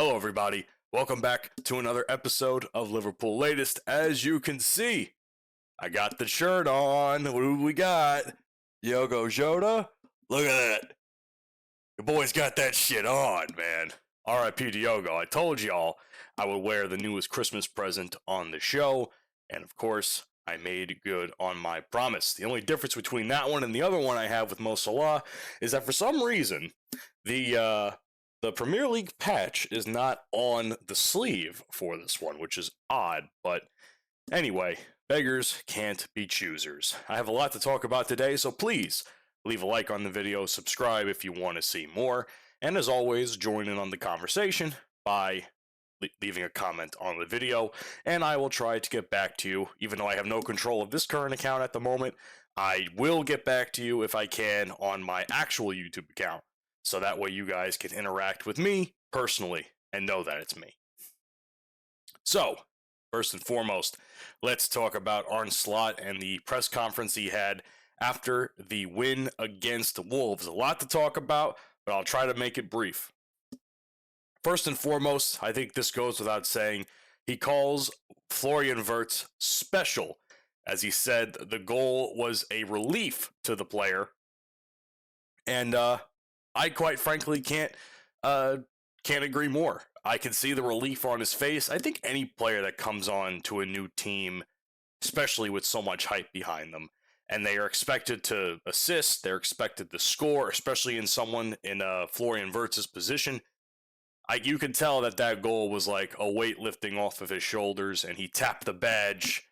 Hello, everybody. Welcome back to another episode of Liverpool Latest. As you can see, I got the shirt on. What do we got? Diogo Jota? Look at that. Your boy's got that shit on, man. R.I.P. Diogo. I told y'all I would wear the newest Christmas present on the show. And of course, I made good on my promise. The only difference between that one and the other one I have with Mo Salah is that for some reason, the Premier League patch is not on the sleeve for this one, which is odd. But anyway, beggars can't be choosers. I have a lot to talk about today, so please leave a like on the video, subscribe if you want to see more, and as always, join in on the conversation by leaving a comment on the video, and I will try to get back to you. Even though I have no control of this current account at the moment, I will get back to you if I can on my actual YouTube account. So that way you guys can interact with me personally and know that it's me. So, first and foremost, let's talk Arne Slot and the press conference he had after the win against Wolves. A lot to talk about, but I'll try to make it brief. First and foremost, I think this goes without saying, he calls Florian Wirtz special, as he said the goal was a relief to the player. And, I quite frankly can't agree more. I can see the relief on his face. I think any player that comes on to a new team, especially with so much hype behind them, and they are expected to assist, they're expected to score, especially in someone in Florian Wirtz's position. You can tell that goal was like a weight lifting off of his shoulders, and he tapped the badge,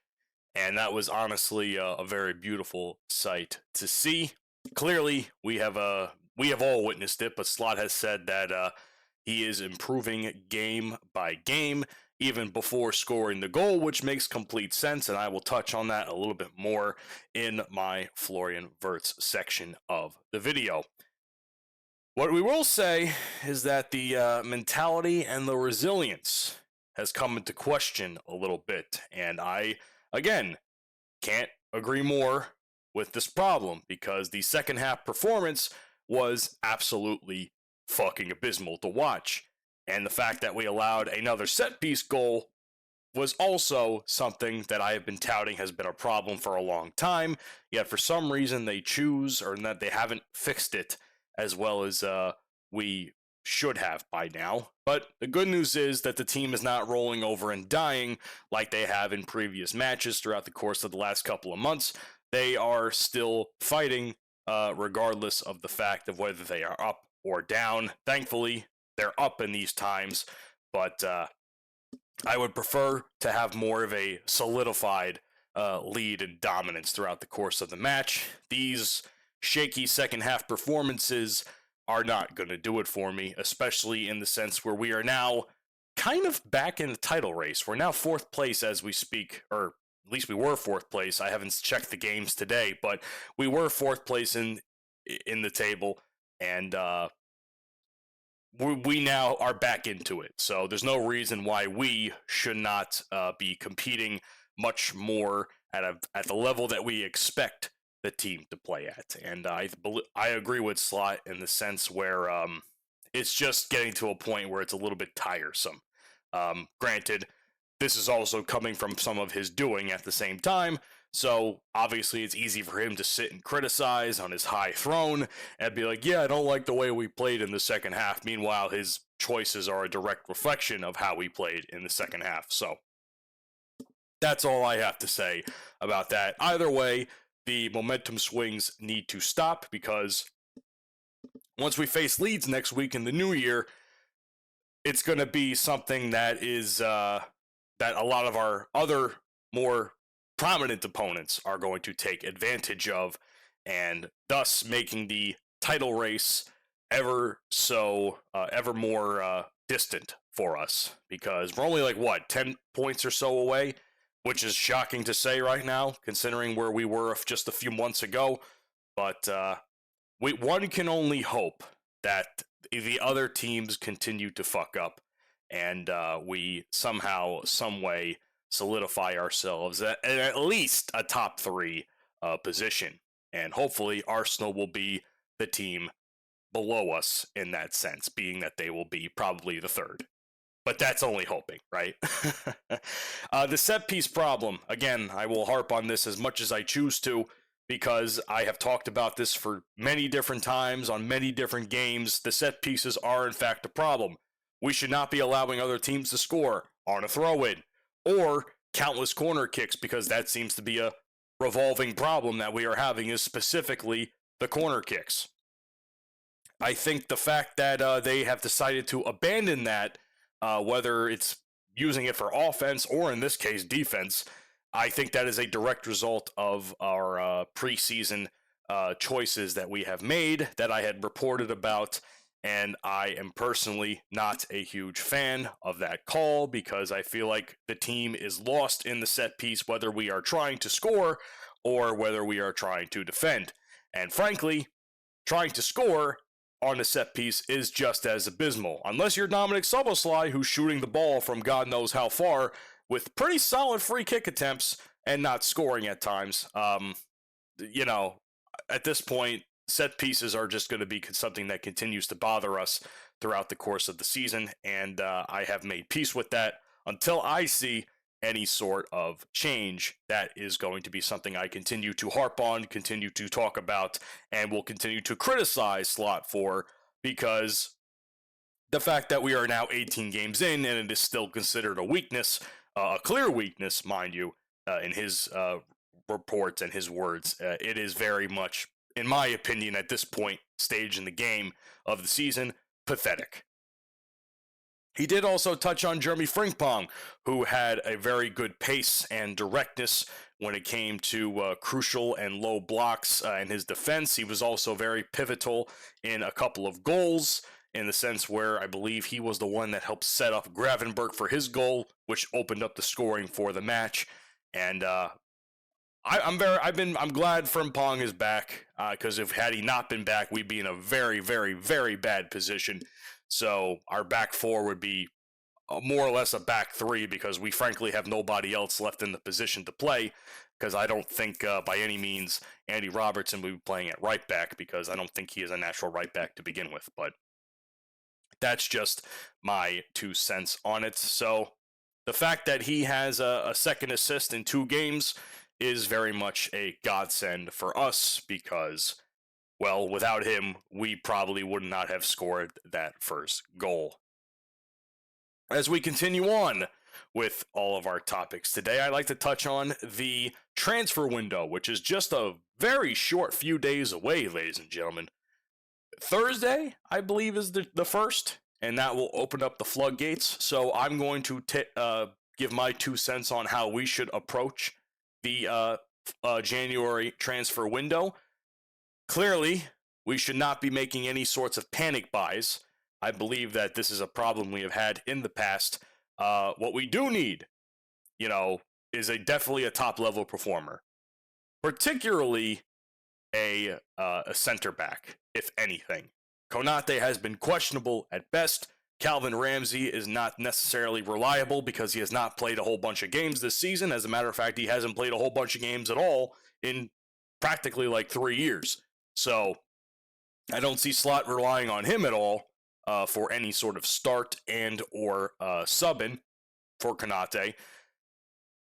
and that was honestly a very beautiful sight to see. Clearly, we have all witnessed it, but Slot has said that he is improving game by game, even before scoring the goal, which makes complete sense, and I will touch on that a little bit more in my Florian Wirtz section of the video. What we will say is that the mentality and the resilience has come into question a little bit, and I, again, can't agree more with this problem, because the second half performance was absolutely fucking abysmal to watch. And the fact that we allowed another set-piece goal was also something that I have been touting has been a problem for a long time, yet for some reason they choose, or that they haven't fixed it as well as we should have by now. But the good news is that the team is not rolling over and dying like they have in previous matches throughout the course of the last couple of months. They are still fighting regardless of the fact of whether they are up or down. Thankfully, they're up in these times, but I would prefer to have more of a solidified lead and dominance throughout the course of the match. These shaky second half performances are not going to do it for me, especially in the sense where we are now kind of back in the title race. We're now fourth place as we speak, or at least we were fourth place. I haven't checked the games today, but we were fourth place in the table, and we now are back into it. So there's no reason why we should not be competing much more at the level that we expect the team to play at. And I agree with Slot in the sense where it's just getting to a point where it's a little bit tiresome. Granted, this is also coming from some of his doing at the same time, so obviously it's easy for him to sit and criticize on his high throne and be like, yeah, I don't like the way we played in the second half. Meanwhile, his choices are a direct reflection of how we played in the second half. So that's all I have to say about that. Either way, the momentum swings need to stop, because once we face Leeds next week in the new year, it's going to be something that is that a lot of our other more prominent opponents are going to take advantage of, and thus making the title race ever more distant for us, because we're only like 10 points or so away, which is shocking to say right now considering where we were just a few months ago. But one can only hope that the other teams continue to fuck up, and we somehow, some way, solidify ourselves at least a top 3 position. And hopefully Arsenal will be the team below us in that sense, being that they will be probably the third. but that's only hoping, right? The set piece problem, again, I will harp on this as much as I choose to because I have talked about this for many different times on many different games. The set pieces are, in fact, a problem. We should not be allowing other teams to score on a throw-in or countless corner kicks because that seems to be a revolving problem that we are having is specifically the corner kicks. I think the fact that they have decided to abandon that, whether it's using it for offense or in this case defense, I think that is a direct result of our preseason choices that we have made that I had reported about. And I am personally not a huge fan of that call because I feel like the team is lost in the set piece, whether we are trying to score or whether we are trying to defend. And frankly, trying to score on a set piece is just as abysmal. Unless you're Dominic Szoboszlai, who's shooting the ball from God knows how far with pretty solid free kick attempts and not scoring at times. At this point, set pieces are just going to be something that continues to bother us throughout the course of the season, and I have made peace with that until I see any sort of change. That is going to be something I continue to harp on, continue to talk about, and will continue to criticize Slot for, because the fact that we are now 18 games in and it is still considered a weakness, a clear weakness, mind you, in his reports and his words, it is very much, in my opinion, at this point, stage in the game of the season, pathetic. He did also touch on Jeremy Frimpong, who had a very good pace and directness when it came to crucial and low blocks in his defense. He was also very pivotal in a couple of goals, in the sense where I believe he was the one that helped set up Gravenberch for his goal, which opened up the scoring for the match. And I'm glad Frimpong is back, because had he not been back, we'd be in a very, very, very bad position. So our back four would be more or less a back three because we frankly have nobody else left in the position to play, because I don't think by any means Andy Robertson will be playing at right back, because I don't think he is a natural right back to begin with. But that's just my 2 cents on it. So the fact that he has a second assist in 2 games is very much a godsend for us because, well, without him, we probably would not have scored that first goal. As we continue on with all of our topics today, I'd like to touch on the transfer window, which is just a very short few days away, ladies and gentlemen. Thursday, I believe, is the first, and that will open up the floodgates. So I'm going to give my 2 cents on how we should approach the January transfer window. Clearly, we should not be making any sorts of panic buys. I believe that this is a problem we have had in the past. What we do need, is definitely a top-level performer, particularly a center back, if anything. Konate has been questionable at best. Calvin Ramsey is not necessarily reliable because he has not played a whole bunch of games this season. As a matter of fact, he hasn't played a whole bunch of games at all in practically like 3 years. So I don't see Slot relying on him at all for any sort of start and or sub-in for Konate.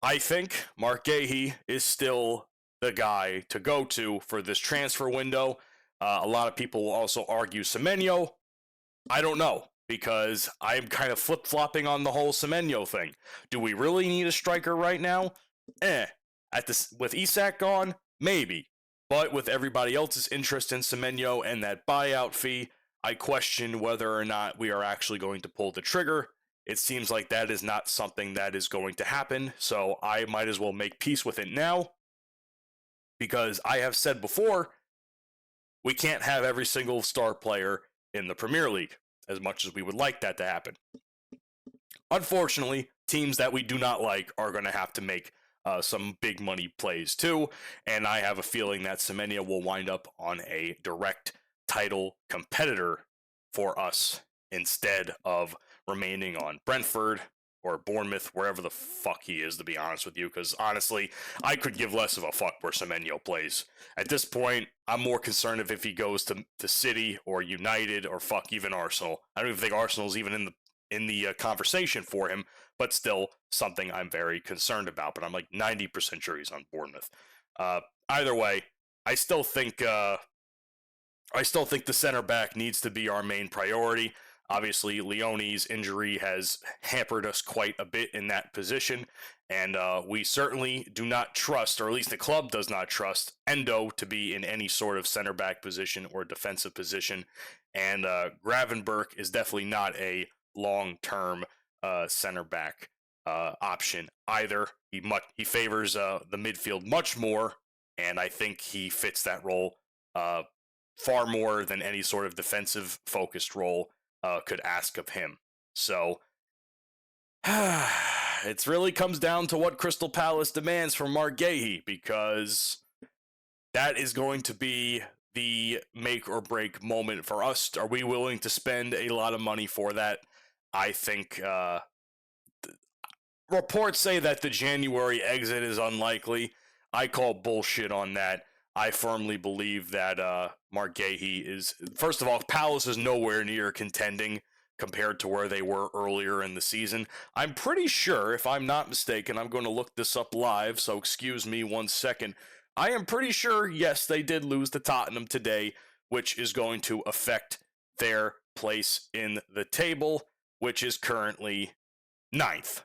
I think Mark Gahey is still the guy to go to for this transfer window. A lot of people will also argue Semenyo. I don't know, because I'm kind of flip-flopping on the whole Semenyo thing. Do we really need a striker right now? With Isak gone, maybe. But with everybody else's interest in Semenyo and that buyout fee, I question whether or not we are actually going to pull the trigger. It seems like that is not something that is going to happen, so I might as well make peace with it now, because I have said before, we can't have every single star player in the Premier League, as much as we would like that to happen. Unfortunately, teams that we do not like are going to have to make some big money plays too, and I have a feeling that Semenyo will wind up on a direct title competitor for us instead of remaining on Brentford or Bournemouth, wherever the fuck he is, to be honest with you, because honestly, I could give less of a fuck where Semenyo plays. At this point, I'm more concerned if he goes to City or United or fuck even Arsenal. I don't even think Arsenal's even in in the conversation for him, but still something I'm very concerned about. But I'm like 90% sure he's on Bournemouth. Either way, I still think the center back needs to be our main priority. Obviously, Leone's injury has hampered us quite a bit in that position, and we certainly do not trust, or at least the club does not trust, Endo to be in any sort of center back position or defensive position, and Gravenberch is definitely not a long-term center back option either. He favors the midfield much more, and I think he fits that role far more than any sort of defensive-focused role could ask of him. So it really comes down to what Crystal Palace demands from Mark Gahey, because that is going to be the make or break moment for us. Are we willing to spend a lot of money for that? I think reports say that the January exit is unlikely. I call bullshit on that. I firmly believe that Mark Gahey is, first of all, Palace is nowhere near contending compared to where they were earlier in the season. I'm pretty sure, if I'm not mistaken, I'm going to look this up live, so excuse me 1 second. I am pretty sure, yes, they did lose to Tottenham today, which is going to affect their place in the table, which is currently 9th,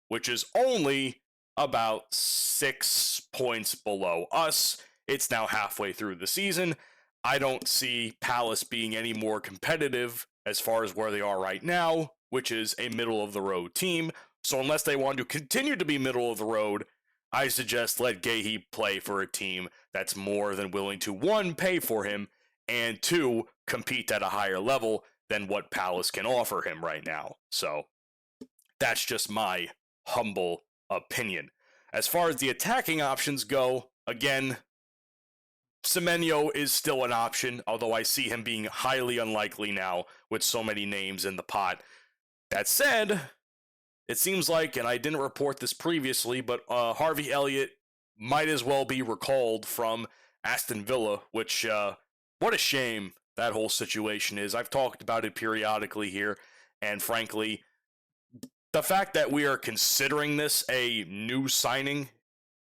which is only about 6 points below us. It's now halfway through the season. I don't see Palace being any more competitive as far as where they are right now, which is a middle-of-the-road team. So unless they want to continue to be middle of the road, I suggest let Gahey play for a team that's more than willing to, 1, pay for him, and 2, compete at a higher level than what Palace can offer him right now. So that's just my humble opinion. As far as the attacking options go, again, Semenyo is still an option, although I see him being highly unlikely now with so many names in the pot. That said, it seems like, and I didn't report this previously, but Harvey Elliott might as well be recalled from Aston Villa, which, what a shame that whole situation is. I've talked about it periodically here, and frankly, the fact that we are considering this a new signing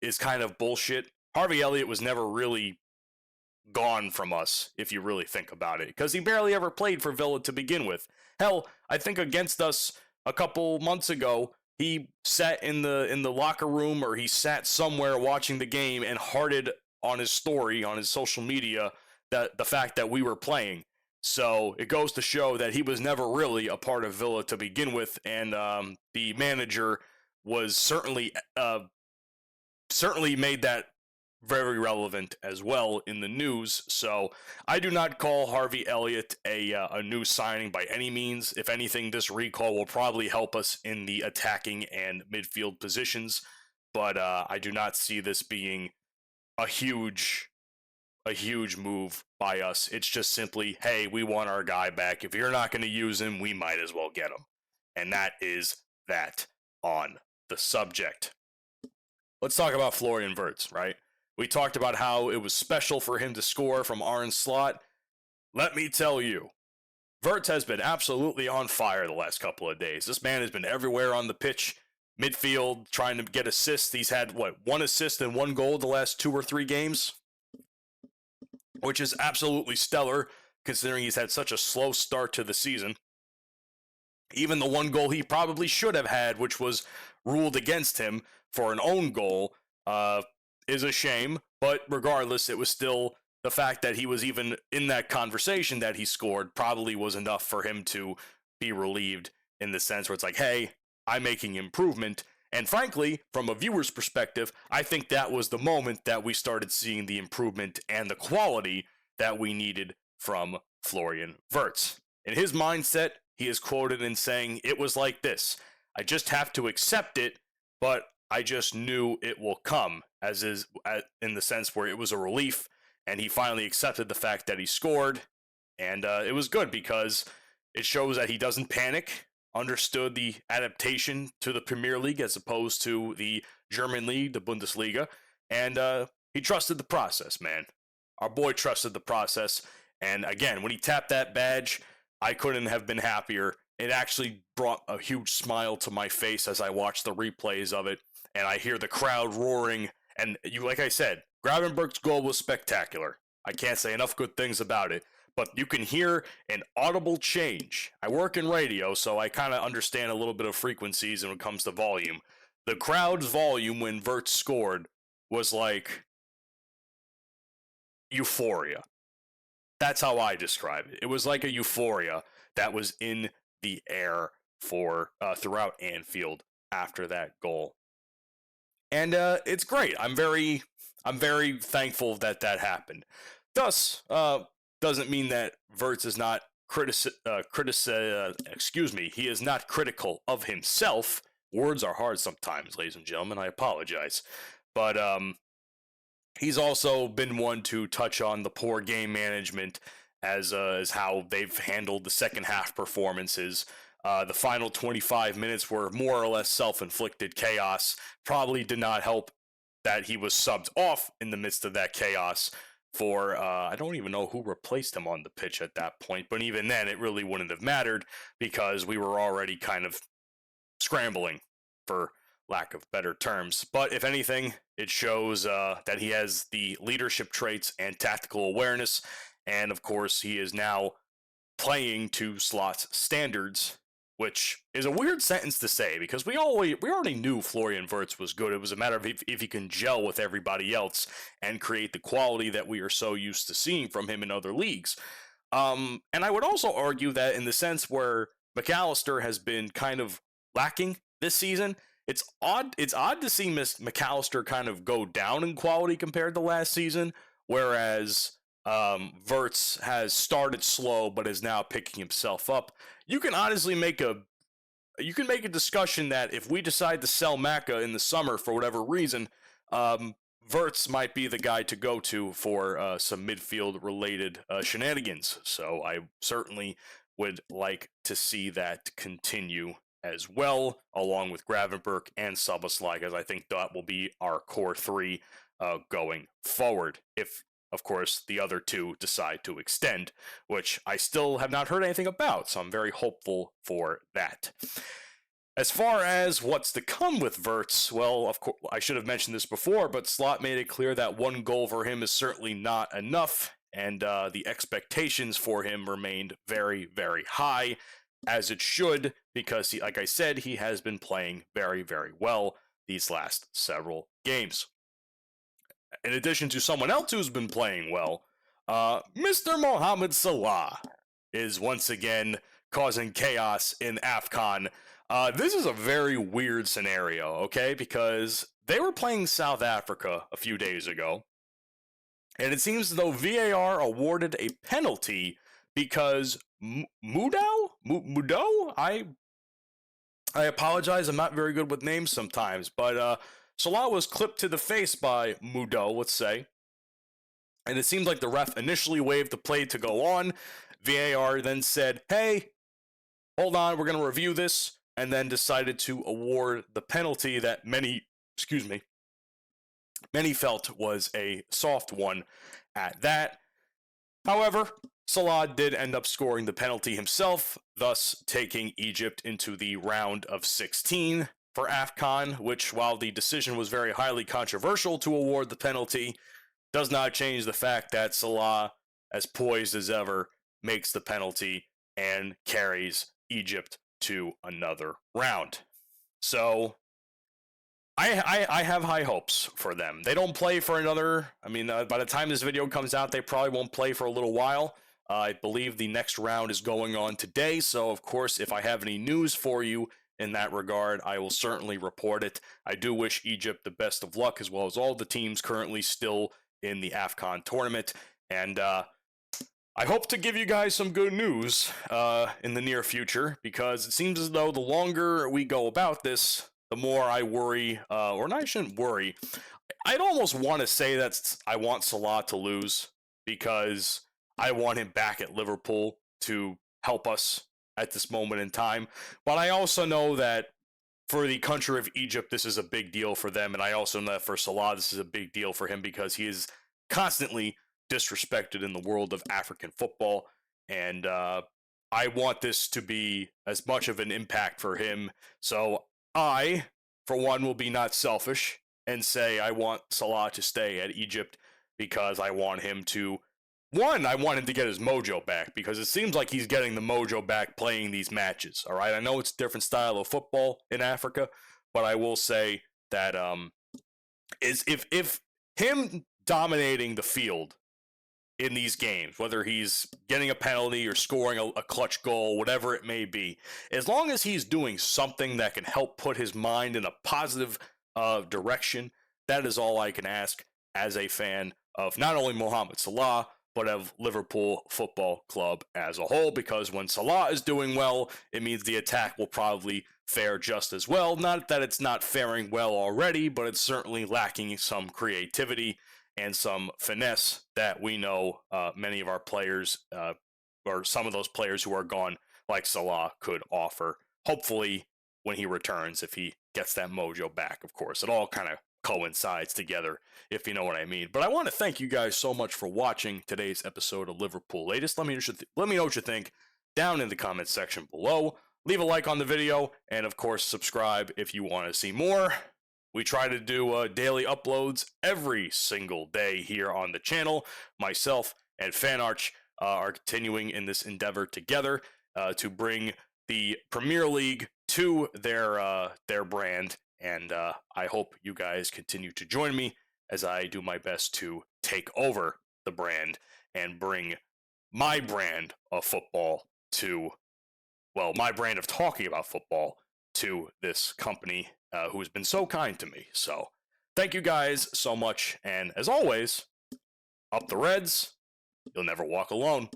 is kind of bullshit. Harvey Elliott was never really gone from us, if you really think about it, because he barely ever played for Villa to begin with. Hell, I think against us a couple months ago, he sat in the locker room, or he sat somewhere watching the game and hearted on his story, on his social media, that the fact that we were playing. So it goes to show that he was never really a part of Villa to begin with, and the manager was certainly made that very relevant as well in the news. So I do not call Harvey Elliott a new signing by any means. If anything, this recall will probably help us in the attacking and midfield positions, but I do not see this being a huge move by us. It's just simply, hey, we want our guy back. If you're not going to use him, we might as well get him. And that is that on the subject. Let's talk about Florian Wirtz, right? We talked about how it was special for him to score from Arne Slot. Let me tell you, Wirtz has been absolutely on fire the last couple of days. This man has been everywhere on the pitch, midfield, trying to get assists. He's had, 1 assist and 1 goal the last 2 or 3 games, which is absolutely stellar, considering he's had such a slow start to the season. Even the 1 goal he probably should have had, which was ruled against him for an own goal, is a shame, but regardless, it was still the fact that he was even in that conversation that he scored probably was enough for him to be relieved, in the sense where it's like, hey, I'm making improvement. And frankly, from a viewer's perspective, I think that was the moment that we started seeing the improvement and the quality that we needed from Florian Wirtz. In his mindset, he is quoted in saying, "It was like this. I just have to accept it, but I just knew it will come," in the sense where it was a relief, and he finally accepted the fact that he scored, and it was good because it shows that he doesn't panic, understood the adaptation to the Premier League as opposed to the German league, the Bundesliga, and he trusted the process, man. Our boy trusted the process, and again, when he tapped that badge, I couldn't have been happier it actually brought a huge smile to my face as I watched the replays of it, and I hear the crowd roaring. And like I said, Gravenberch's goal was spectacular. I can't say enough good things about it, but you can hear an audible change. I work in radio, so I kind of understand a little bit of frequencies when it comes to volume. The crowd's volume when Wirtz scored was like euphoria. That's how I describe it. It was like a euphoria that was in the air for throughout Anfield after that goal, and it's great. I'm very thankful that that happened. Thus, doesn't mean that Wirtz is not he is not critical of himself. Words are hard sometimes, ladies and gentlemen. I apologize, but he's also been one to touch on the poor game management as how they've handled the second half performances. The final 25 minutes were more or less self-inflicted chaos. Probably did not help that he was subbed off in the midst of that chaos for, I don't even know who replaced him on the pitch at that point, but even then it really wouldn't have mattered because we were already kind of scrambling, for lack of better terms. But if anything, it shows that he has the leadership traits and tactical awareness, and of course he is now playing to Slot's standards, which is a weird sentence to say because we already knew Florian Wirtz was good. It was a matter of if he can gel with everybody else and create the quality that we are so used to seeing from him in other leagues. And I would also argue that in the sense where McAllister has been kind of lacking this season, it's odd to see McAllister kind of go down in quality compared to last season, whereas Wirtz has started slow but is now picking himself up. You can honestly make a discussion that if we decide to sell Maka in the summer for whatever reason, Wirtz might be the guy to go to for some midfield related shenanigans. So I certainly would like to see that continue as well, along with Gravenberch and Szoboszlai, because I think that will be our core three going forward. If of course, the other two decide to extend, which I still have not heard anything about, so I'm very hopeful for that. As far as what's to come with Wirtz, well, of course, I should have mentioned this before, but Slot made it clear that one goal for him is certainly not enough, and the expectations for him remained very, very high, as it should, because, like I said, he has been playing very, very well these last several games. In addition to someone else who's been playing well, Mr. Mohamed Salah is once again causing chaos in AFCON. This is a very weird scenario, okay? Because they were playing South Africa a few days ago, and it seems as though VAR awarded a penalty because Mudo? I apologize, I'm not very good with names sometimes, but Salah was clipped to the face by Mudo, let's say, and it seems like the ref initially waved the play to go on. VAR then said, hey, hold on, we're going to review this, and then decided to award the penalty that many felt was a soft one at that. However, Salah did end up scoring the penalty himself, thus taking Egypt into the round of 16 for AFCON, which, while the decision was very highly controversial to award the penalty, does not change the fact that Salah, as poised as ever, makes the penalty and carries Egypt to another round. So I have high hopes for them. They don't play for another, by the time this video comes out, they probably won't play for a little while. I believe the next round is going on today, so of course, if I have any news for you in that regard, I will certainly report it. I do wish Egypt the best of luck, as well as all the teams currently still in the AFCON tournament, and I hope to give you guys some good news in the near future, because it seems as though the longer we go about this, the more I worry, I shouldn't worry. I'd almost want to say that I want Salah to lose, because I want him back at Liverpool to help us at this moment in time. But I also know that for the country of Egypt, this is a big deal for them. And I also know that for Salah, this is a big deal for him, because he is constantly disrespected in the world of African football. And I want this to be as much of an impact for him. So I, for one, will be not selfish and say I want Salah to stay at Egypt because I want him to. One, I want him to get his mojo back because it seems like he's getting the mojo back playing these matches. All right, I know it's a different style of football in Africa, but I will say that is if him dominating the field in these games, whether he's getting a penalty or scoring a clutch goal, whatever it may be, as long as he's doing something that can help put his mind in a positive direction, that is all I can ask as a fan of not only Mohamed Salah, but of Liverpool Football Club as a whole, because when Salah is doing well, it means the attack will probably fare just as well. Not that it's not faring well already, but it's certainly lacking some creativity and some finesse that we know many of our players, or some of those players who are gone, like Salah, could offer. Hopefully, when he returns, if he gets that mojo back, of course. It all kind of coincides together, if you know what I mean. But I want to thank you guys so much for watching today's episode of Liverpool Latest. Let me know what you think down in the comments section below. Leave a like on the video, and of course, subscribe if you want to see more. We try to do daily uploads every single day here on the channel. Myself and FanArch are continuing in this endeavor together to bring the Premier League to their brand, and I hope you guys continue to join me as I do my best to take over the brand and bring my brand of football to, well, my brand of talking about football to this company who has been so kind to me. So thank you guys so much, and as always, up the Reds, you'll never walk alone.